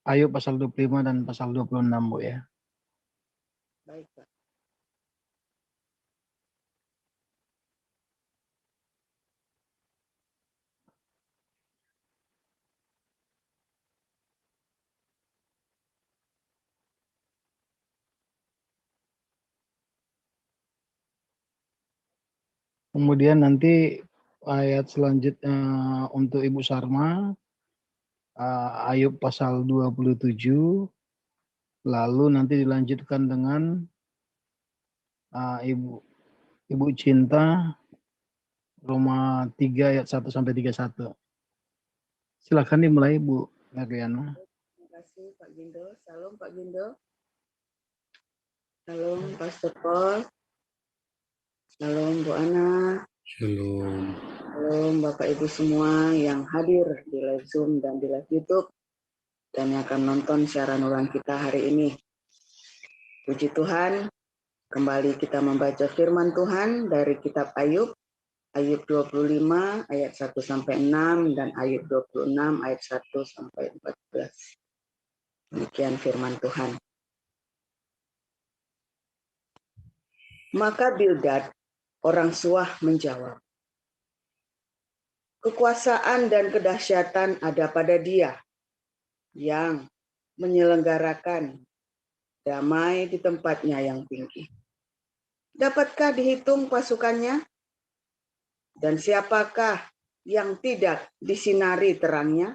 Ayub pasal 25 dan pasal 26, Bu ya. Baik, Pak. Kemudian nanti ayat selanjutnya untuk Ibu Sarma, Ayub pasal 27, lalu nanti dilanjutkan dengan Ibu Cinta, Roma 3 ayat 1 sampai 31. Silakan dimulai, Bu Mariana. Terima kasih Pak Gindo. Salam Pak Gindo. Salam Pastor Paul. Salam Bu Ana. Shalom. Salam Bapak Ibu semua yang hadir di live Zoom dan di live YouTube dan yang akan nonton siaran ulang kita hari ini. Puji Tuhan, kembali kita membaca firman Tuhan dari kitab Ayub, Ayub 25 ayat 1 sampai 6 dan Ayub 26 ayat 1 sampai 14. Demikian firman Tuhan. Maka Bildad, orang Suah menjawab, kekuasaan dan kedahsyatan ada pada Dia yang menyelenggarakan damai di tempatnya yang tinggi. Dapatkah dihitung pasukannya? Dan siapakah yang tidak disinari terangnya?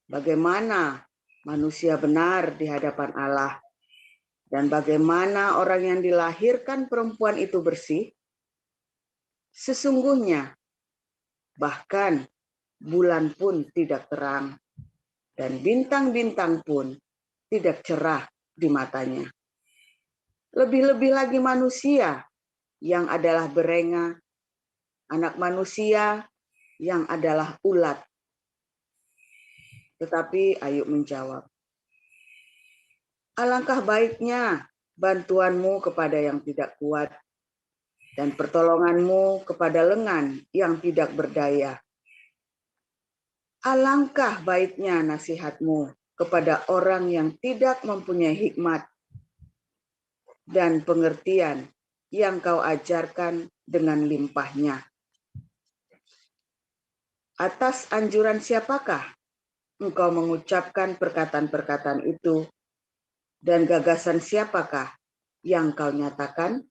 Bagaimana manusia benar di hadapan Allah? Dan bagaimana orang yang dilahirkan perempuan itu bersih? Sesungguhnya, bahkan bulan pun tidak terang, dan bintang-bintang pun tidak cerah di matanya. Lebih-lebih lagi manusia yang adalah berenga, anak manusia yang adalah ulat. Tetapi Ayub menjawab, alangkah baiknya bantuanmu kepada yang tidak kuat, dan pertolonganmu kepada lengan yang tidak berdaya. Alangkah baiknya nasihatmu kepada orang yang tidak mempunyai hikmat, dan pengertian yang kau ajarkan dengan limpahnya. Atas anjuran siapakah engkau mengucapkan perkataan-perkataan itu, dan gagasan siapakah yang kau nyatakan?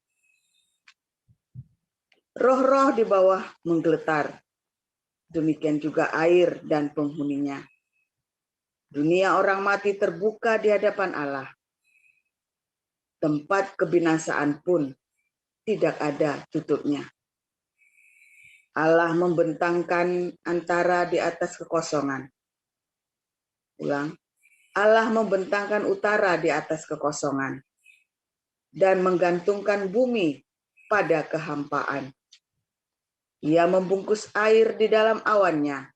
Roh-roh di bawah menggeletar, demikian juga air dan penghuninya. Dunia orang mati terbuka di hadapan Allah. Tempat kebinasaan pun tidak ada tutupnya. Allah membentangkan antara di atas kekosongan. Ulang. Allah membentangkan utara di atas kekosongan dan menggantungkan bumi pada kehampaan. Ia membungkus air di dalam awannya,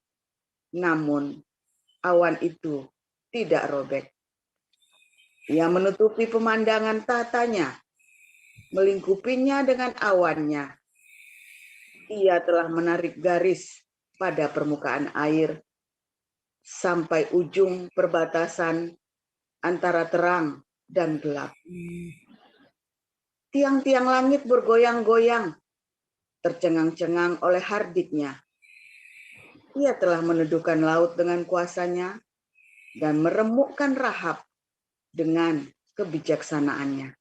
namun awan itu tidak robek. Ia menutupi pemandangan tatanya, melingkupinya dengan awannya. Ia telah menarik garis pada permukaan air sampai ujung perbatasan antara terang dan gelap. Tiang-tiang langit bergoyang-goyang, tercengang-cengang oleh hardiknya. Ia telah meneduhkan laut dengan kuasanya dan meremukkan Rahab dengan kebijaksanaannya.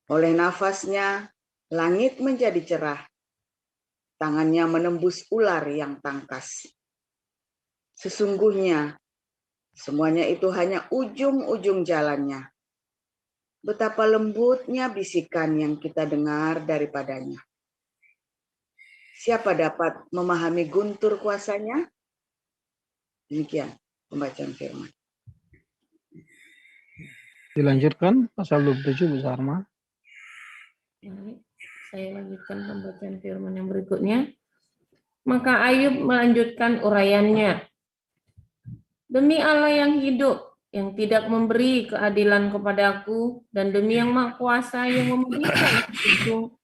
Oleh nafasnya, langit menjadi cerah. Tangannya menembus ular yang tangkas. Sesungguhnya, semuanya itu hanya ujung-ujung jalannya. Betapa lembutnya bisikan yang kita dengar daripadanya. Siapa dapat memahami guntur kuasanya? Demikian pembacaan firman. Dilanjutkan pasal 27, Bu Sarma. Saya lanjutkan pembacaan firman yang berikutnya. Maka Ayub melanjutkan uraiannya. Demi Allah yang hidup, yang tidak memberi keadilan kepadaku, dan demi yang Maha Kuasa yang memberikan ujung,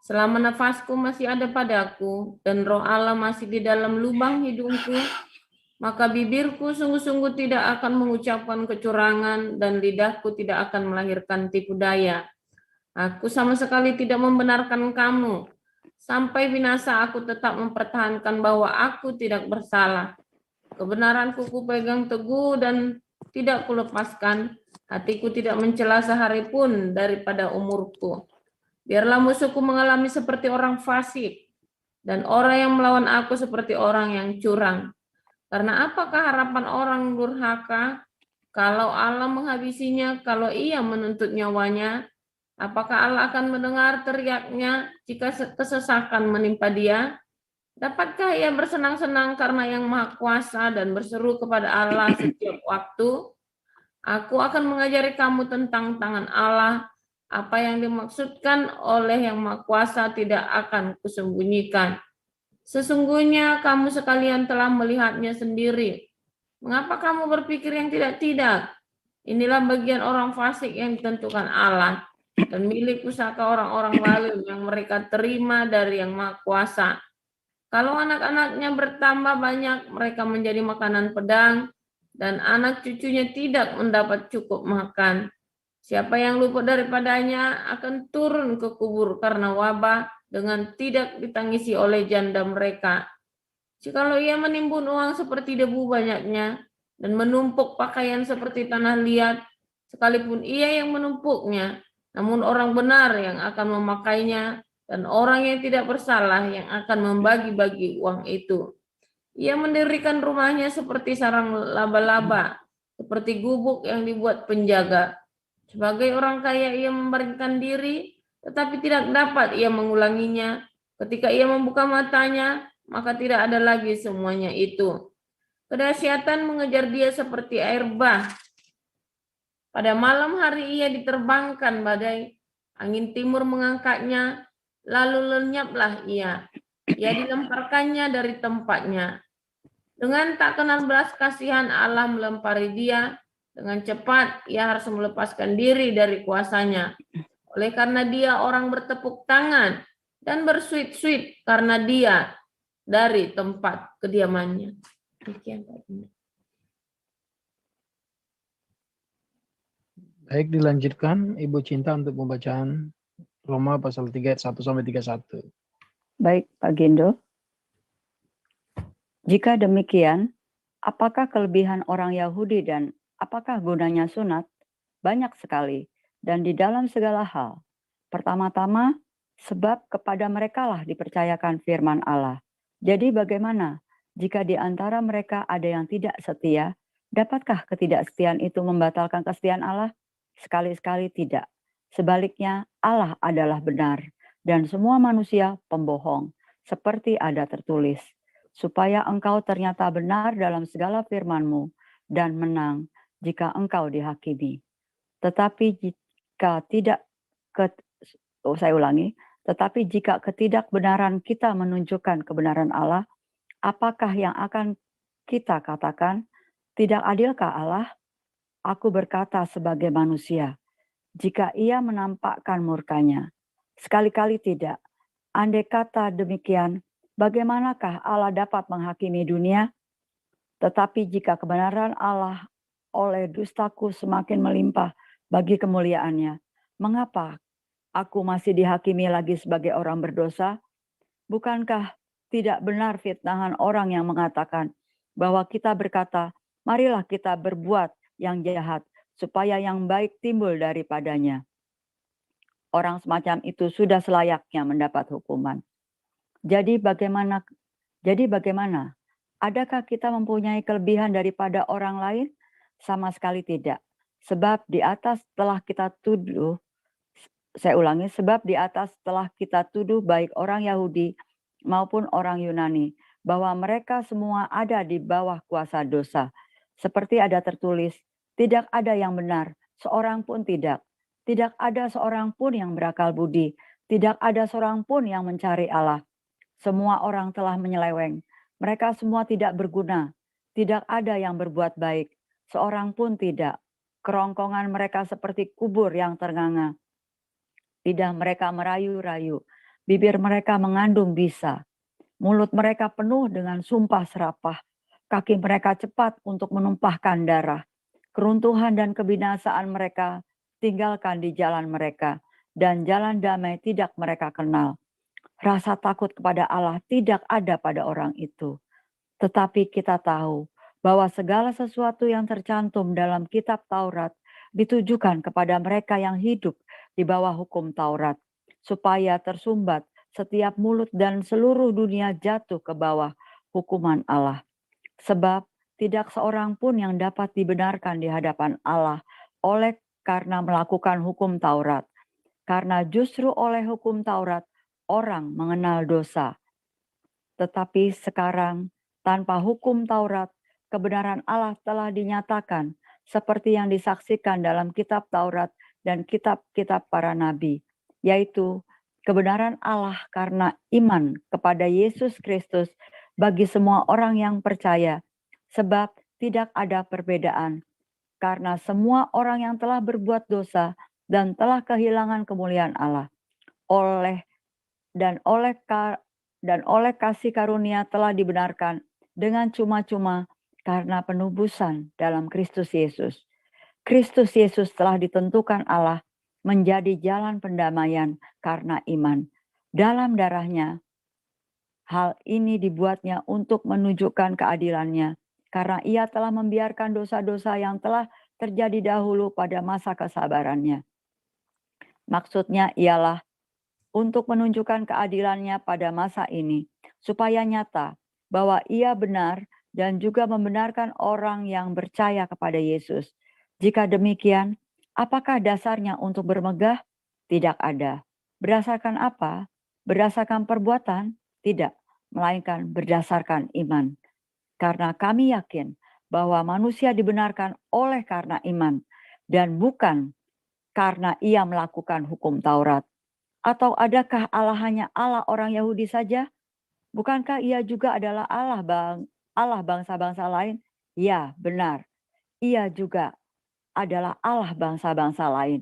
selama nafasku masih ada padaku, dan roh Allah masih di dalam lubang hidungku, maka bibirku sungguh-sungguh tidak akan mengucapkan kecurangan dan lidahku tidak akan melahirkan tipu daya. Aku sama sekali tidak membenarkan kamu. Sampai binasa aku tetap mempertahankan bahwa aku tidak bersalah. Kebenaranku kupegang teguh dan tidak kulepaskan. Hatiku tidak mencela sehari pun daripada umurku. Biarlah musuhku mengalami seperti orang fasik, dan orang yang melawan aku seperti orang yang curang. Karena apakah harapan orang durhaka kalau Allah menghabisinya, kalau ia menuntut nyawanya? Apakah Allah akan mendengar teriaknya jika kesesakan menimpa dia? Dapatkah ia bersenang-senang karena yang Maha Kuasa dan berseru kepada Allah setiap waktu? Aku akan mengajari kamu tentang tangan Allah. Apa yang dimaksudkan oleh yang Maha Kuasa tidak akan kusembunyikan. Sesungguhnya kamu sekalian telah melihatnya sendiri. Mengapa kamu berpikir yang tidak-tidak? Inilah bagian orang fasik yang ditentukan Allah dan milik pusaka orang-orang zalim yang mereka terima dari yang Maha Kuasa. Kalau anak-anaknya bertambah banyak, mereka menjadi makanan pedang, dan anak cucunya tidak mendapat cukup makan. Siapa yang luput daripadanya akan turun ke kubur karena wabah dengan tidak ditangisi oleh janda mereka. Jikalau ia menimbun uang seperti debu banyaknya dan menumpuk pakaian seperti tanah liat, sekalipun ia yang menumpuknya, namun orang benar yang akan memakainya dan orang yang tidak bersalah yang akan membagi-bagi uang itu. Ia mendirikan rumahnya seperti sarang laba-laba, seperti gubuk yang dibuat penjaga. Sebagai orang kaya ia membaringkan diri, tetapi tidak dapat ia mengulanginya. Ketika ia membuka matanya, maka tidak ada lagi semuanya itu. Kedahsyatan mengejar dia seperti air bah. Pada malam hari ia diterbangkan badai, angin timur mengangkatnya, lalu lenyaplah ia. Ia dilemparkannya dari tempatnya. Dengan tak kenal belas kasihan Allah melempari dia, dengan cepat ia harus melepaskan diri dari kuasanya. Oleh karena dia orang bertepuk tangan dan bersuit-suit karena dia dari tempat kediamannya. Demikian Pak Bunda. Baik, dilanjutkan Ibu Cinta untuk pembacaan Roma pasal 3 ayat 1 sampai 31. Baik, Pak Gendo. Jika demikian, apakah kelebihan orang Yahudi dan apakah gunanya sunat? Banyak sekali, dan di dalam segala hal. Pertama-tama, sebab kepada merekalah dipercayakan firman Allah. Jadi bagaimana jika di antara mereka ada yang tidak setia? Dapatkah ketidaksetiaan itu membatalkan kesetiaan Allah? Sekali-sekali tidak. Sebaliknya, Allah adalah benar, dan semua manusia pembohong, seperti ada tertulis. Supaya engkau ternyata benar dalam segala firman-Mu dan menang jika engkau dihakimi. Tetapi jika tetapi jika ketidakbenaran kita menunjukkan kebenaran Allah, apakah yang akan kita katakan? Tidak adilkah Allah? Aku berkata sebagai manusia, jika ia menampakkan murkanya. Sekali-kali tidak. Andai kata demikian, bagaimanakah Allah dapat menghakimi dunia? Tetapi jika kebenaran Allah oleh dustaku semakin melimpah bagi kemuliaannya, mengapa aku masih dihakimi lagi sebagai orang berdosa? Bukankah tidak benar fitnahan orang yang mengatakan bahwa kita berkata, marilah kita berbuat yang jahat, supaya yang baik timbul daripadanya. Orang semacam itu sudah selayaknya mendapat hukuman. Jadi bagaimana? Adakah kita mempunyai kelebihan daripada orang lain? Sama sekali tidak. Sebab di atas telah kita tuduh, sebab di atas telah kita tuduh baik orang Yahudi maupun orang Yunani, bahwa mereka semua ada di bawah kuasa dosa. Seperti ada tertulis, tidak ada yang benar, seorang pun tidak. Tidak ada seorang pun yang berakal budi, tidak ada seorang pun yang mencari Allah. Semua orang telah menyeleweng, mereka semua tidak berguna, tidak ada yang berbuat baik, seorang pun tidak. Kerongkongan mereka seperti kubur yang ternganga. Lidah mereka merayu-rayu, bibir mereka mengandung bisa. Mulut mereka penuh dengan sumpah serapah, Kaki mereka cepat untuk menumpahkan darah. Keruntuhan dan kebinasaan mereka tinggalkan di jalan mereka, dan jalan damai tidak mereka kenal. Rasa takut kepada Allah tidak ada pada orang itu. Tetapi kita tahu bahwa segala sesuatu yang tercantum dalam kitab Taurat ditujukan kepada mereka yang hidup di bawah hukum Taurat, supaya tersumbat setiap mulut dan seluruh dunia jatuh ke bawah hukuman Allah. Sebab tidak seorang pun yang dapat dibenarkan di hadapan Allah oleh karena melakukan hukum Taurat. Karena justru oleh hukum Taurat orang mengenal dosa. Tetapi sekarang tanpa hukum Taurat, kebenaran Allah telah dinyatakan seperti yang disaksikan dalam kitab Taurat dan kitab-kitab para nabi, yaitu kebenaran Allah karena iman kepada Yesus Kristus bagi semua orang yang percaya, sebab tidak ada perbedaan, karena semua orang yang telah berbuat dosa dan telah kehilangan kemuliaan Allah. Oleh kasih karunia telah dibenarkan dengan cuma-cuma karena penebusan dalam Kristus Yesus. Kristus Yesus telah ditentukan Allah menjadi jalan pendamaian karena iman. Dalam darahnya, hal ini dibuatnya untuk menunjukkan keadilannya, karena ia telah membiarkan dosa-dosa yang telah terjadi dahulu pada masa kesabarannya. Maksudnya ialah untuk menunjukkan keadilannya pada masa ini, supaya nyata bahwa ia benar dan juga membenarkan orang yang percaya kepada Yesus. Jika demikian, apakah dasarnya untuk bermegah? Tidak ada. Berdasarkan apa? Berdasarkan perbuatan? Tidak, melainkan berdasarkan iman. Karena kami yakin bahwa manusia dibenarkan oleh karena iman, dan bukan karena ia melakukan hukum Taurat. Atau adakah Allah hanya Allah orang Yahudi saja? Bukankah ia juga adalah Allah bangsa-bangsa lain? Ya, benar. Ia juga adalah Allah bangsa-bangsa lain.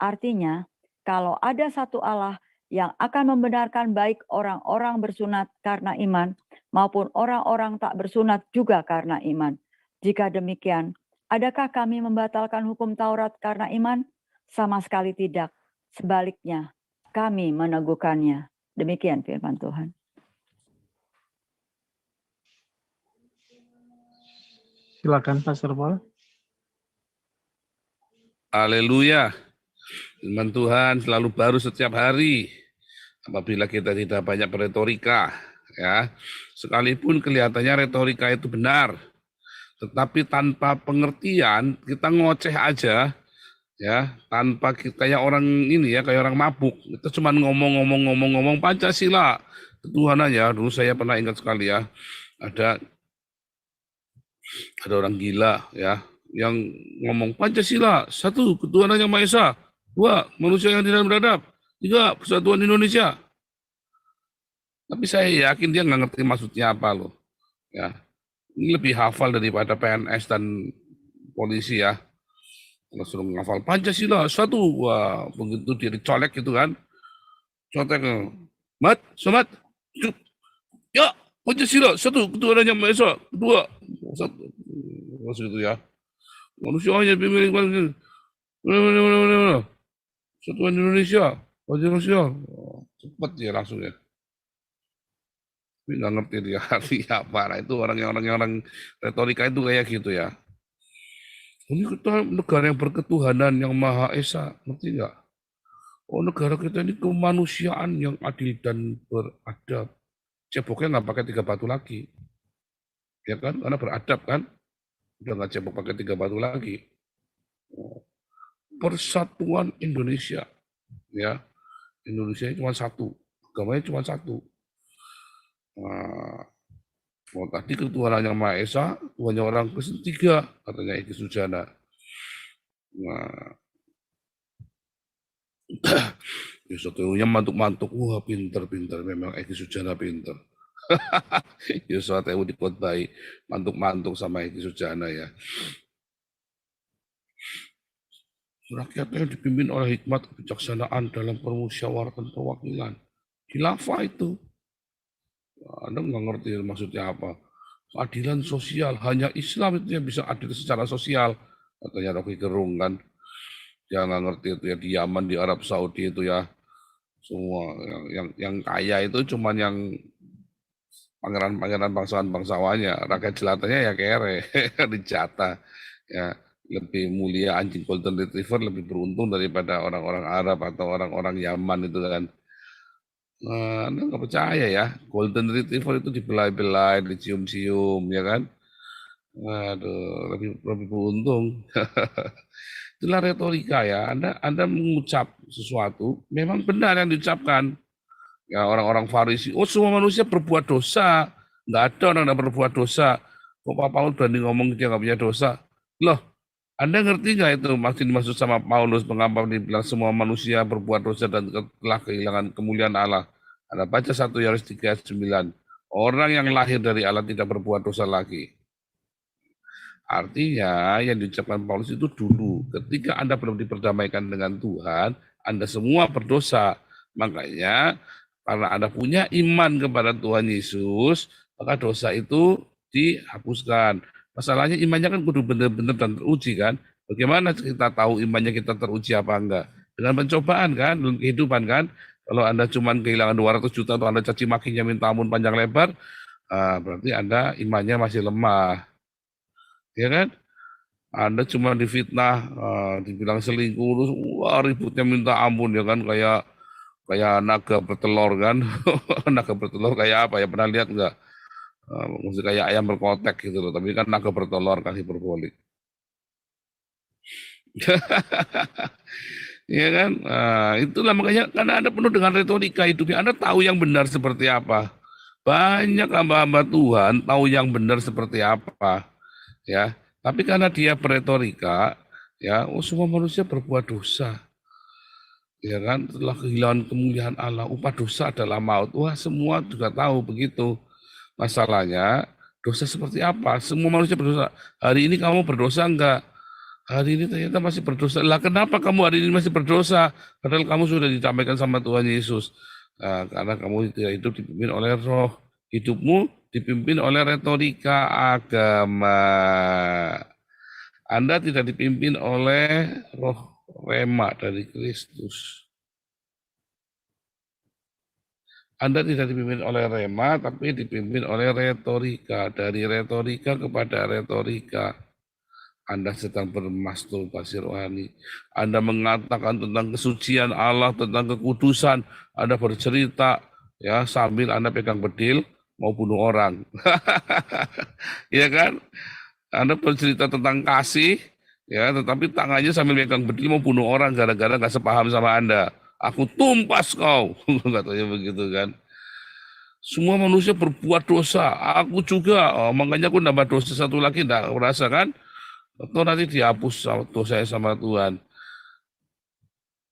Artinya, kalau ada satu Allah yang akan membenarkan baik orang-orang bersunat karena iman maupun orang-orang tak bersunat juga karena iman. Jika demikian, adakah kami membatalkan hukum Taurat karena iman? Sama sekali tidak. Sebaliknya, kami meneguhkannya. Demikian firman Tuhan. Silakan Pastor Paul. Haleluya. Firman Tuhan selalu baru setiap hari. Apabila kita tidak banyak berretorika, ya. Sekalipun kelihatannya retorika itu benar, tetapi tanpa pengertian kita ngoceh aja, ya, tanpa kita kayak orang ini ya, kayak orang mabuk. Kita cuma ngomong Pancasila, ketuhanan ya. Dulu saya pernah ingat sekali ya, ada orang gila ya yang ngomong Pancasila, 1 ketuhanan yang Maha Esa, 2 manusia yang tidak beradab, 3 persatuan Indonesia. Tapi saya yakin dia nggak ngerti maksudnya apa loh. Ya, ini lebih hafal daripada PNS dan polisi ya. Kalau suruh menghafal Pancasila 1, wah begitu dia dicolek gitu kan, contek, mat, somat, ya Pancasila 1 ketuhanan yang Maha Esa, 2 maksud itu ya. Manusia hanya pemilik Persatuan Indonesia, Pancasila. Cepat dia langsung ya. Tapi nggak ngerti dia artinya apa. Nah, itu orang retorika itu kayak gitu ya. Ini kita negara yang berketuhanan yang Maha Esa, ngerti nggak? Oh, negara kita ini kemanusiaan yang adil dan beradab. Ceboknya nggak pakai 3 batu lagi, ya kan? Karena beradab kan. Udah nggak cebok pakai 3 batu lagi. Persatuan Indonesia, ya. Indonesia cuma 1, agamanya cuma 1. Nah, tadi ketuhanan yang Maha Esa, Tuhannya orang Kristen 3, katanya Eki Sujana. Nah, Yesus mantuk-mantuk, wah pinter memang Eki Sujana pinter. Yesus dikotbai mantuk-mantuk sama Eki Sujana ya. Rakyatnya dipimpin oleh hikmat kebijaksanaan dalam permusyawaratan perwakilan. Khilafah itu. Anda nggak ngerti maksudnya apa. keadilan sosial, hanya Islam itu yang bisa adil secara sosial. Katanya Rocky Gerung kan. Dia nggak ngerti itu ya, di Yaman, di Arab Saudi itu ya. Semua yang kaya itu cuman yang pangeran-pangeran bangsawan-bangsawannya, rakyat jelatannya ya kere, dijata. Ya, lebih mulia anjing golden retriever lebih beruntung daripada orang-orang Arab atau orang-orang Yaman itu kan. Anda nggak percaya ya, golden retriever itu dibelai-belai, dicium-cium, ya kan? Waduh, lebih beruntung. Itulah retorika ya. Anda mengucap sesuatu, memang benar yang diucapkan. Ya orang-orang Farisi, oh semua manusia berbuat dosa. Nggak ada orang yang berbuat dosa. Kok Pak Paulus berani ngomong dia nggak punya dosa? Loh, Anda ngerti nggak itu maksud dimaksud sama Paulus mengapa dibilang semua manusia berbuat dosa dan telah kehilangan kemuliaan Allah? Anda baca 1 Yohanes 3:9. Orang yang lahir dari Allah tidak berbuat dosa lagi. Artinya yang diucapkan Paulus itu dulu, ketika Anda belum diperdamaikan dengan Tuhan, Anda semua berdosa. Makanya karena Anda punya iman kepada Tuhan Yesus, maka dosa itu dihapuskan. Masalahnya imannya kan kudu benar-benar dan teruji kan. Bagaimana kita tahu imannya kita teruji apa enggak? Dengan pencobaan kan, dalam kehidupan kan. Kalau Anda cuma kehilangan 200 juta atau Anda caci makinya minta ampun panjang lebar, berarti Anda imannya masih lemah. Ya kan? Anda cuma difitnah, dibilang selingkuh, terus wah ributnya minta ampun ya kan, kayak naga bertelur kan. Naga bertelur kayak apa ya, pernah lihat nggak? Maksudnya kayak ayam berkotek gitu loh, tapi kan naga bertelur kan hiperbolik. Ya kan? Itulah makanya karena Anda penuh dengan retorika hidupnya, Anda tahu yang benar seperti apa. Banyak hamba-hamba Tuhan tahu yang benar seperti apa. Ya, tapi karena dia beretorika, ya, oh semua manusia berbuat dosa. Ya kan, setelah kehilangan kemuliaan Allah, upah dosa adalah maut. Wah, semua juga tahu begitu. Masalahnya, dosa seperti apa? Semua manusia berdosa. Hari ini kamu berdosa enggak? Hari ini ternyata masih berdosa. Lah kenapa kamu hari ini masih berdosa? Padahal kamu sudah didamaikan sama Tuhan Yesus. Karena kamu tidak hidup dipimpin oleh roh. Hidupmu dipimpin oleh retorika agama. Anda tidak dipimpin oleh roh rema dari Kristus. Anda tidak dipimpin oleh rema, tapi dipimpin oleh retorika. Dari retorika kepada retorika. Anda sedang bermasturbasi rohani. Anda mengatakan tentang kesucian Allah, tentang kekudusan. Anda bercerita ya sambil Anda pegang bedil mau bunuh orang. Ya kan? Anda bercerita tentang kasih, ya, tetapi tangannya sambil pegang bedil mau bunuh orang gara-gara nggak sepaham sama Anda. Aku tumpas kau, katanya begitu kan. Semua manusia berbuat dosa, aku juga. Makanya aku nambah dosa satu lagi, enggak merasa kan? Atau nanti dihapus dosa saya sama Tuhan.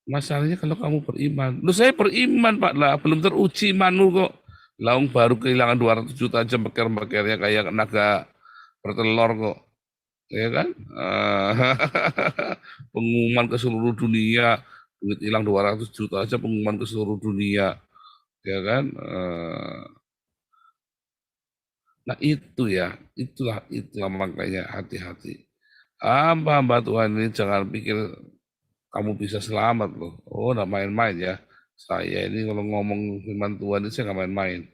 Masalahnya kalau kamu beriman. Loh saya beriman Pak lah, belum teruji imanmu kok. Laung baru kehilangan 200 juta aja beker-bekernya kayak naga bertelur kok. Ya kan? Pengumuman ke seluruh dunia, duit hilang 200 juta aja pengumuman ke seluruh dunia. Ya kan? Nah itu ya, itulah makanya hati-hati. Hamba-hamba Tuhan ini jangan pikir kamu bisa selamat loh. Oh, nggak main-main ya. Saya ini kalau ngomong firman Tuhan ini saya nggak main-main.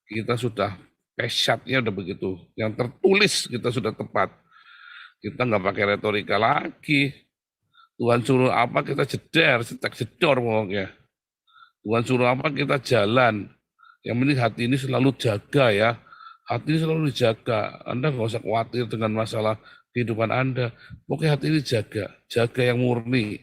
Kita sudah pesyatnya udah begitu. Yang tertulis kita sudah tepat. Kita nggak pakai retorika lagi. Tuhan suruh apa kita jeder, cetak jedor pokoknya. Tuhan suruh apa kita jalan. Yang penting hati ini selalu jaga ya. Hati ini selalu dijaga. Anda nggak usah khawatir dengan masalah kehidupan Anda. Pokoknya hati ini jaga yang murni.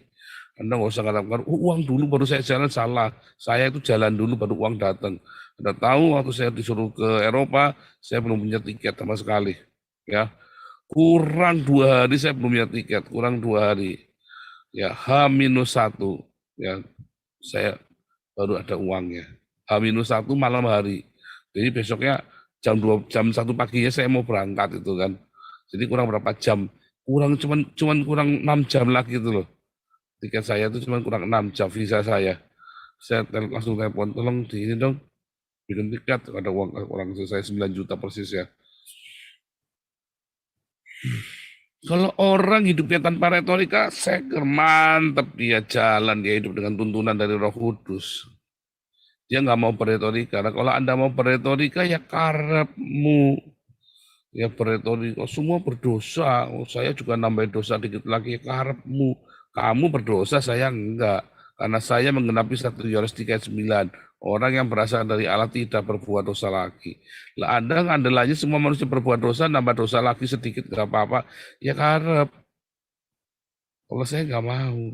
Anda nggak usah katakan, uang dulu baru saya jalan, salah. Saya itu jalan dulu baru uang datang. Anda tahu waktu saya disuruh ke Eropa, saya belum punya tiket sama sekali. Ya, kurang 2 hari saya belum punya tiket, kurang 2 hari. Ya, H-1, ya, saya baru ada uangnya. H-1 malam hari. Jadi besoknya jam 1 paginya saya mau berangkat itu kan. Jadi kurang berapa jam? Kurang cuman kurang 6 jam lagi itu loh. Tiket saya itu cuma kurang 6 jam visa saya. Saya langsung telepon, tolong di ini dong, bikin tiket, ada uang selesai 9 juta persis ya. Kalau orang hidupnya tanpa retorika, saya kira mantap dia jalan, dia hidup dengan tuntunan dari Roh Kudus. Dia nggak mau berretorika. Nah, kalau Anda mau berretorika, ya karepmu. Ya berretorika, semua berdosa. Oh, saya juga nambah dosa dikit lagi, ya karepmu. Kamu berdosa, saya enggak. Karena saya menggenapi 1 Yohanes 3:9. Orang yang berasal dari Allah tidak berbuat dosa lagi. Lah Anda ngandelannya semua manusia berbuat dosa, nambah dosa lagi sedikit nggak apa-apa. Ya karep. Kalau saya nggak mau.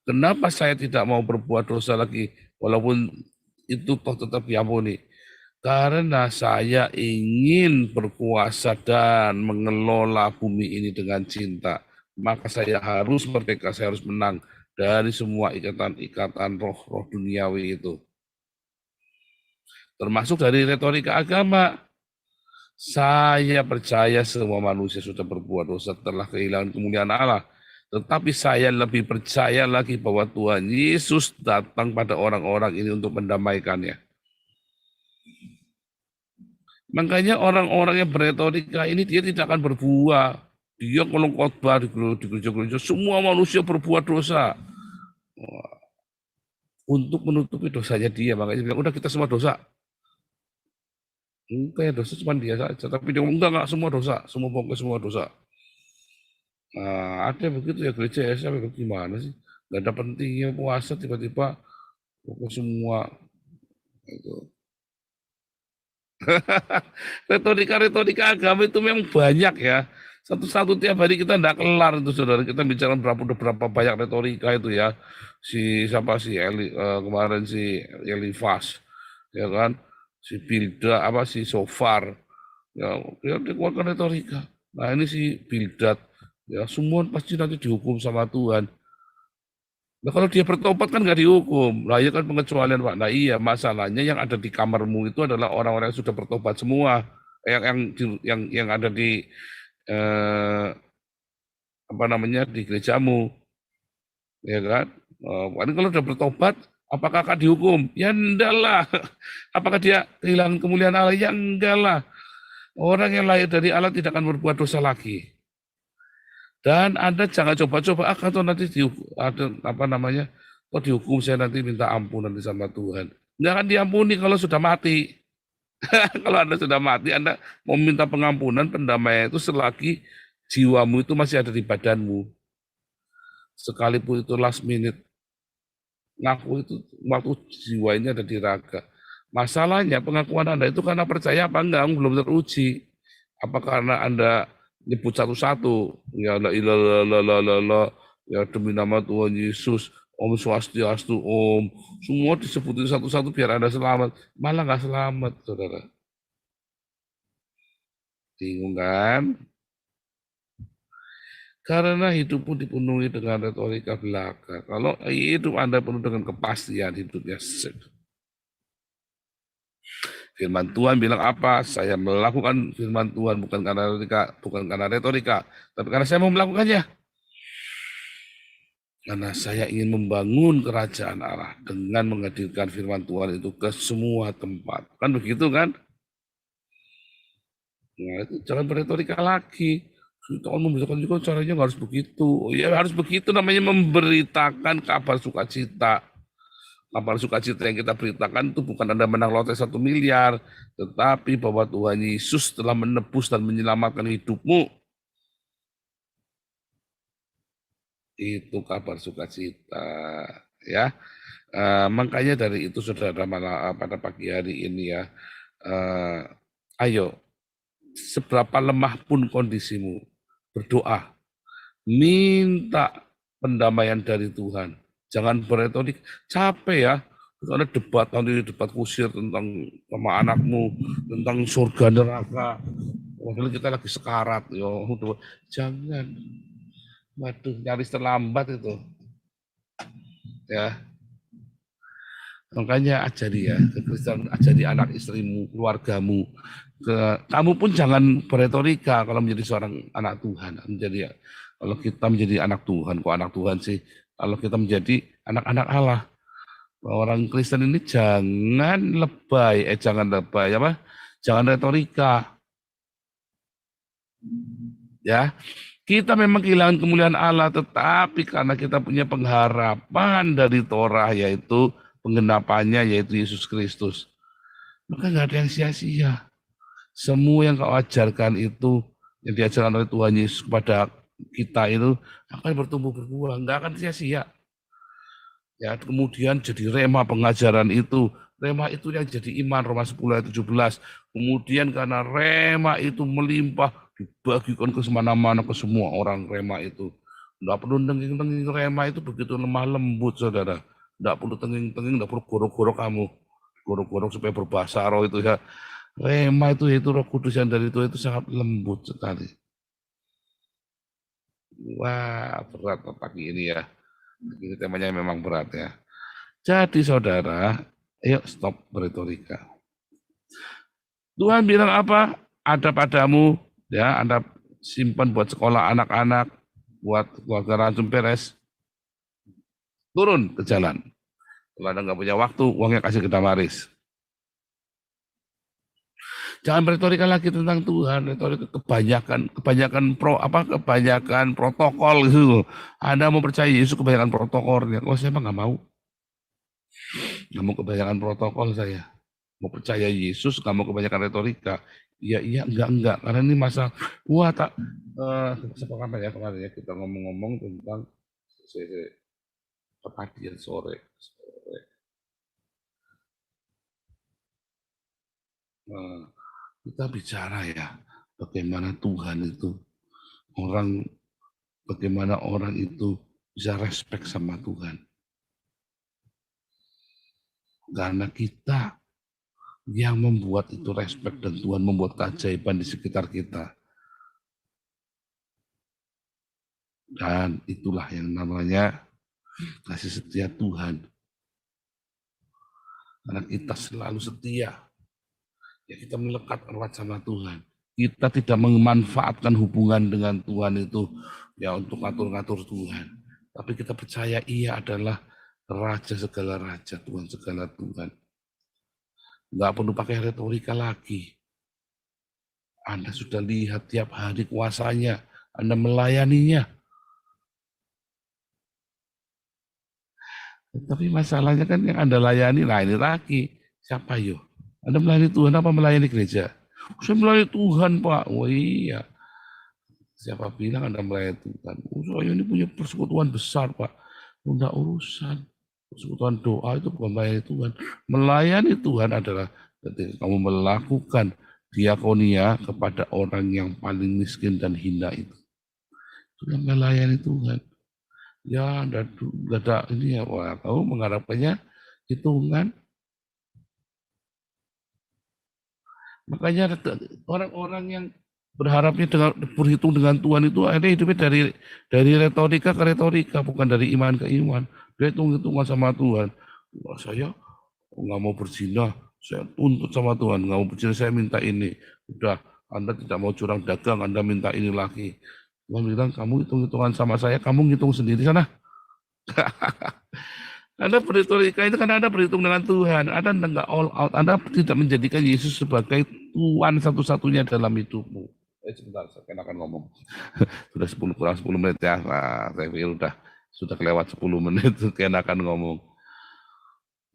Kenapa saya tidak mau berbuat dosa lagi? Walaupun itu toh tetap diampuni. Karena saya ingin berkuasa dan mengelola bumi ini dengan cinta. Maka saya harus merdeka, saya harus menang dari semua ikatan-ikatan roh-roh duniawi itu. Termasuk dari retorika agama. Saya percaya semua manusia sudah berbuat dosa, telah kehilangan kemuliaan Allah. Tetapi saya lebih percaya lagi bahwa Tuhan Yesus datang pada orang-orang ini untuk mendamaikannya. Makanya orang-orang yang beretorika ini dia tidak akan berbuah. Dia kalau khotbah di gereja-gereja, semua manusia berbuat dosa. Untuk menutupi dosanya dia, makanya dia bilang, udah kita semua dosa. Enggak ya, dosa cuma dia saja. Tapi dia enggak semua dosa, semua pokoknya semua dosa. Nah, ada begitu ya gereja ya, saya gimana sih? Gak ada pentingnya puasa, tiba-tiba pokoknya semua itu. Retorika-retorika agama itu memang banyak ya. Satu-satu tiap hari kita tidak kelar itu saudara. Kita bicara berapa banyak retorika itu ya. Si siapa sih kemarin si Elifas, ya kan? Si Bildad apa si Sofar, ya dia dikeluarkan retorika. Nah ini si Bildad, ya semua pasti nanti dihukum sama Tuhan. Nah kalau dia bertobat kan nggak dihukum, lah ya kan pengecualian Pak. Nah iya masalahnya yang ada di kamarmu itu adalah orang-orang yang sudah bertobat semua, yang ada di apa namanya di gerejamu, ya kan? Kalau sudah bertobat, apakah akan dihukum? Ya enggak lah. Apakah dia kehilangan kemuliaan Allah? Ya enggak lah. Orang yang lahir dari Allah tidak akan berbuat dosa lagi. Dan Anda jangan coba-coba, atau nanti dihukum saya nanti minta ampun nanti sama Tuhan. Nggak akan diampuni kalau sudah mati. Kalau Anda sudah mati, Anda mau minta pengampunan, pendamaian itu selagi jiwamu itu masih ada di badanmu. Sekalipun itu last minute. Ngaku itu waktu jiwa ini ada di raga. Masalahnya pengakuan Anda itu karena percaya apa enggak, belum teruji. Apa karena Anda nyebut satu-satu, ya la ilaha, ya demi nama Tuhan Yesus, Om Swastiastu, Om, semua disebutin satu-satu biar Anda selamat, malah nggak selamat, saudara. Bingung kan? Karena hidupmu dipenuhi dengan retorika belaka. Kalau hidup Anda penuh dengan kepastian, hidupnya firman Tuhan bilang apa? Saya melakukan firman Tuhan bukan karena retorika, tapi karena saya mau melakukannya. Karena saya ingin membangun kerajaan Allah dengan menghadirkan firman Tuhan itu ke semua tempat. Kan begitu kan? Nah, itu jangan beretorika lagi. Tahun memberikan juga caranya nggak harus begitu. Ya harus begitu, namanya memberitakan kabar sukacita. Kabar sukacita yang kita beritakan itu bukan Anda menang lotre 1 miliar, tetapi bahwa Tuhan Yesus telah menebus dan menyelamatkan hidupmu. Itu kabar sukacita, ya. Makanya dari itu saudara pada pagi hari ini ya, ayo seberapa lemah pun kondisimu, berdoa, minta pendamaian dari Tuhan. Jangan berretorik, capek ya. Ada debat, nanti debat kusir tentang sama anakmu, tentang surga neraka. Padahal kita lagi sekarat. Jangan. Waduh, nyaris terlambat itu. Ya. Makanya ajari ya, kekristenan, ajari anak istrimu, keluargamu. Kamu pun jangan berretorika kalau menjadi seorang anak Tuhan. Kalau kita menjadi anak Tuhan, kok anak Tuhan sih? Kalau kita menjadi anak-anak Allah, orang Kristen ini jangan lebay, jangan retorika. Ya, kita memang kehilangan kemuliaan Allah, tetapi karena kita punya pengharapan dari Torah, yaitu penggenapannya, yaitu Yesus Kristus, maka nggak ada yang sia-sia. Semua yang kau ajarkan itu, yang diajarkan oleh Tuhan Yesus kepada kita itu akan bertumbuh berbuah, nggak akan sia-sia. Ya, kemudian jadi rema pengajaran itu. Rema itu yang jadi iman, Roma 10 ayat 17. Kemudian karena rema itu melimpah, dibagikan ke semana-mana ke semua orang rema itu. Enggak perlu tenging-tenging, rema itu begitu lemah lembut, saudara. Enggak perlu tenging-tenging, enggak perlu gorok-gorok kamu. Gorok-gorok supaya berbahasa roh itu ya. Rema itu Roh Kudus yang dari itu sangat lembut sekali. Wah, berat pagi ini ya. Ini temanya memang berat ya. Jadi saudara, ayo stop beretorika. Tuhan bilang apa? Ada padamu, ya, Anda simpan buat sekolah anak-anak, buat keluarga ransum beres. Turun ke jalan. Kalau Anda nggak punya waktu, uangnya kasih ke Damaris. Jangan beretorika lagi tentang Tuhan, retorika kebanyakan protokol gitu. Anda mau percaya Yesus kebanyakan protokolnya. Kalau saya mah nggak mau. Nggak mau kebanyakan protokol saya. Mau percaya Yesus, nggak mau kebanyakan retorika. Iya, enggak. Karena ini masa, kapan ya kemarin ya kita ngomong-ngomong tentang kepadian sore. Kita bicara ya, bagaimana Tuhan itu, bagaimana orang itu bisa respect sama Tuhan. Karena kita yang membuat itu respect dan Tuhan membuat keajaiban di sekitar kita. Dan itulah yang namanya kasih setia Tuhan. Karena kita selalu setia. Ya kita melekat erat sama Tuhan. Kita tidak memanfaatkan hubungan dengan Tuhan itu ya untuk ngatur-ngatur Tuhan. Tapi kita percaya Ia adalah Raja segala Raja, Tuhan segala Tuhan. Nggak perlu pakai retorika lagi. Anda sudah lihat tiap hari kuasanya, Anda melayaninya. Tapi masalahnya kan yang Anda layani, nah ini lagi. Siapa yo? Anda melayani Tuhan apa melayani gereja? Saya melayani Tuhan, Pak. Oh iya. Siapa bilang Anda melayani Tuhan? Saya ini punya persekutuan besar, Pak. Enggak urusan. Persekutuan doa itu bukan melayani Tuhan. Melayani Tuhan adalah ketika kamu melakukan diakonia kepada orang yang paling miskin dan hina itu. Itu yang melayani Tuhan. Ya, enggak ada ini ya, wah, kamu mengharapkannya hitungan. Makanya orang-orang yang berharapnya berhitung dengan Tuhan itu akhirnya hidupnya dari retorika ke retorika, bukan dari iman ke iman. Dia hitung-hitungan sama Tuhan. Wah, saya nggak mau berzina, saya tuntut sama Tuhan. Nggak mau berzina, saya minta ini. Udah, Anda tidak mau curang dagang, Anda minta ini lagi. Tuhan bilang, kamu hitung-hitungan sama saya, kamu ngitung sendiri sana. Anda berretorika itu karena Anda berhitung dengan Tuhan. Anda enggak all out. Anda tidak menjadikan Yesus sebagai Tuhan satu-satunya dalam hidupmu. Sebentar, saya akan ngomong. Sudah 10 menit ya. Nah, saya pikir sudah kelewat 10 menit. Saya akan ngomong.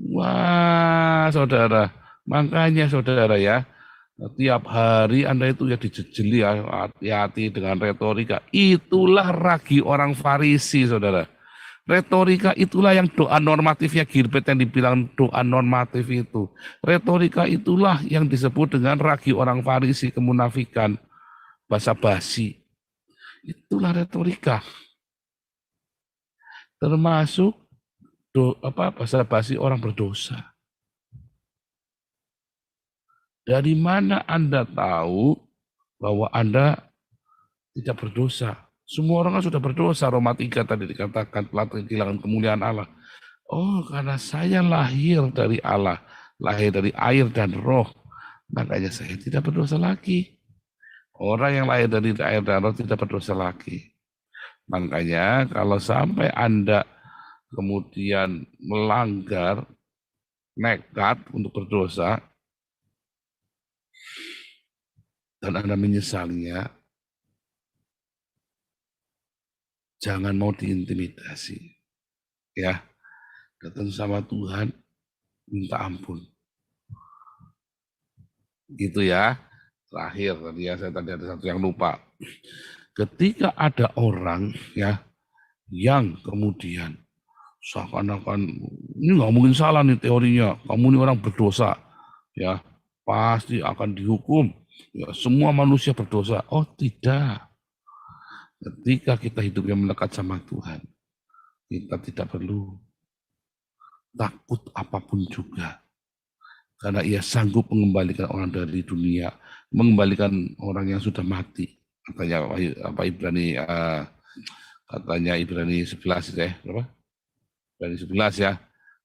Wah, saudara. Makanya saudara ya, tiap hari Anda itu ya dijejeli ya, hati-hati dengan retorika. Itulah ragi orang Farisi, saudara. Retorika itulah yang doa normatifnya Gilbert yang dibilang doa normatif itu. Retorika itulah yang disebut dengan ragi orang Farisi, kemunafikan, basa-basi. Itulah retorika. Termasuk basa-basi orang berdosa. Dari mana Anda tahu bahwa Anda tidak berdosa? Semua orang kan sudah berdosa, Roma 3 tadi dikatakan telah kehilangan kemuliaan Allah. Oh, karena saya lahir dari Allah, lahir dari air dan roh, makanya saya tidak berdosa lagi. Orang yang lahir dari air dan roh tidak berdosa lagi. Makanya kalau sampai Anda kemudian melanggar, nekat untuk berdosa, dan Anda menyesalinya, jangan mau diintimidasi. Ya, datang sama Tuhan, minta ampun. Gitu ya. Terakhir tadi ya, saya tadi ada satu yang lupa. Ketika ada orang ya yang kemudian seakan-akan ini nggak mungkin salah nih teorinya, kamu ini orang berdosa, ya pasti akan dihukum. Ya, semua manusia berdosa. Oh tidak. Ketika kita hidupnya melekat sama Tuhan, kita tidak perlu takut apapun juga. Karena ia sanggup mengembalikan orang dari dunia, mengembalikan orang yang sudah mati. Katanya apa Ibrani katanya Ibrani 11 ya, berapa? Ibrani 11 ya.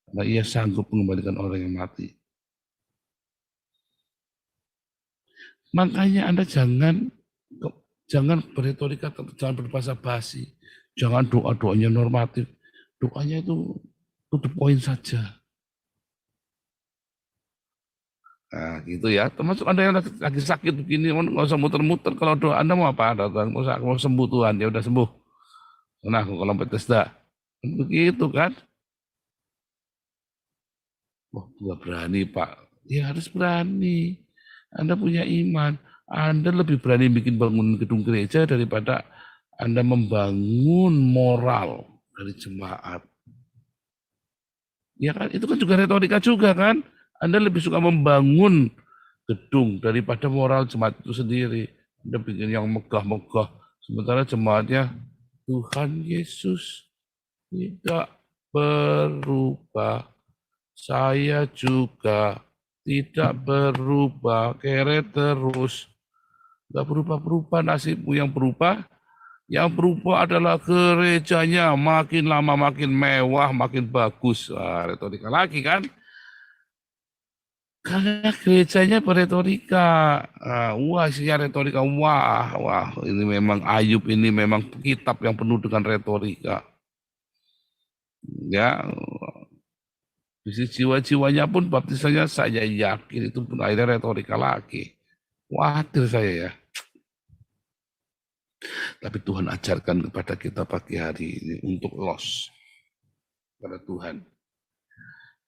Karena ia sanggup mengembalikan orang yang mati. Makanya Anda jangan berretorika, jangan berbahasa basi, jangan doa-doanya normatif. Doanya itu to the point saja. Nah, gitu ya. Termasuk Anda yang lagi sakit begini, nggak usah muter-muter. Kalau doa Anda mau apa? Mau sembuh Tuhan, ya udah sembuh. Nah, kalau Bethesda, begitu kan? Wah, gua berani Pak. Ya harus berani. Anda punya iman. Anda lebih berani bikin bangun gedung gereja daripada Anda membangun moral dari jemaat. Ya kan, itu kan juga retorika juga kan? Anda lebih suka membangun gedung daripada moral jemaat itu sendiri. Anda bikin yang megah-megah. Sementara jemaatnya, Tuhan Yesus tidak berubah. Saya juga tidak berubah. Keret terus. Tidak berubah-berubah nasibmu. Yang berubah adalah gerejanya. Makin lama makin mewah, makin bagus. Retorika lagi kan? Karena gerejanya berretorika. Wah, isinya retorika. Wah, ini memang Ayub, ini memang kitab yang penuh dengan retorika. Ya, visi jiwa-jiwanya pun baptisannya saya yakin itu pun akhirnya retorika lagi. Khawatir saya ya. Tapi Tuhan ajarkan kepada kita pagi hari ini untuk los kepada Tuhan.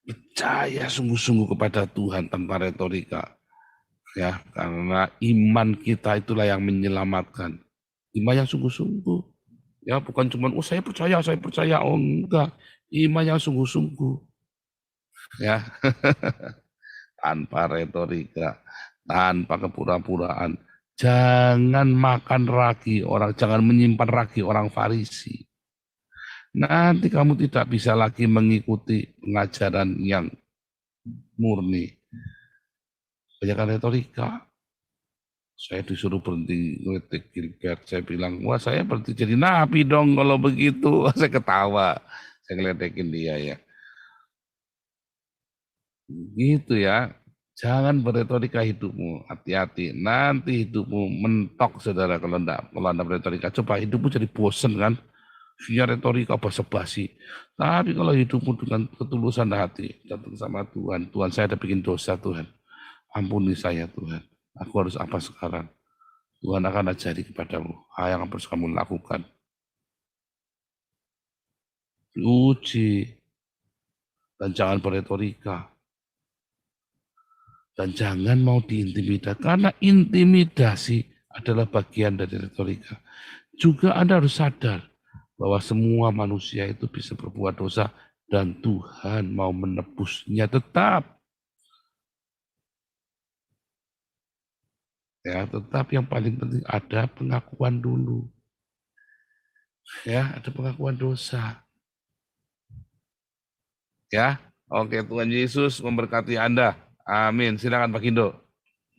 Percaya sungguh-sungguh kepada Tuhan tanpa retorika. Ya, karena iman kita itulah yang menyelamatkan. Iman yang sungguh-sungguh. Ya, bukan cuma saya percaya. Oh enggak. Iman yang sungguh-sungguh. Ya. Tanpa retorika, tanpa kepura-puraan. Jangan makan ragi orang, jangan menyimpan ragi orang Farisi. Nanti kamu tidak bisa lagi mengikuti pengajaran yang murni. Banyak retorika. Saya disuruh berhenti ngelitik Gilbert. Saya bilang, wah saya berhenti jadi nabi dong kalau begitu. Saya ketawa. Saya ngeledekin dia ya. Gitu ya. Jangan berretorika hidupmu. Hati-hati. Nanti hidupmu mentok saudara kalau Anda berretorika. Coba hidupmu jadi bosen kan. Via retorika basa-basi. Tapi kalau hidupmu dengan ketulusan hati, datang sama Tuhan. Tuhan, saya ada bikin dosa Tuhan. Ampuni saya Tuhan. Aku harus apa sekarang? Tuhan akan ajari kepadamu apa yang harus kamu lakukan. Diuji. Dan jangan berretorika. Dan jangan mau diintimidasi. Karena intimidasi adalah bagian dari retorika. Juga Anda harus sadar bahwa semua manusia itu bisa berbuat dosa dan Tuhan mau menebusnya tetap. Ya, tetap yang paling penting ada pengakuan dulu. Ya, ada pengakuan dosa. Ya, oke, Tuhan Yesus memberkati Anda. Amin. Silakan Pak Kindo.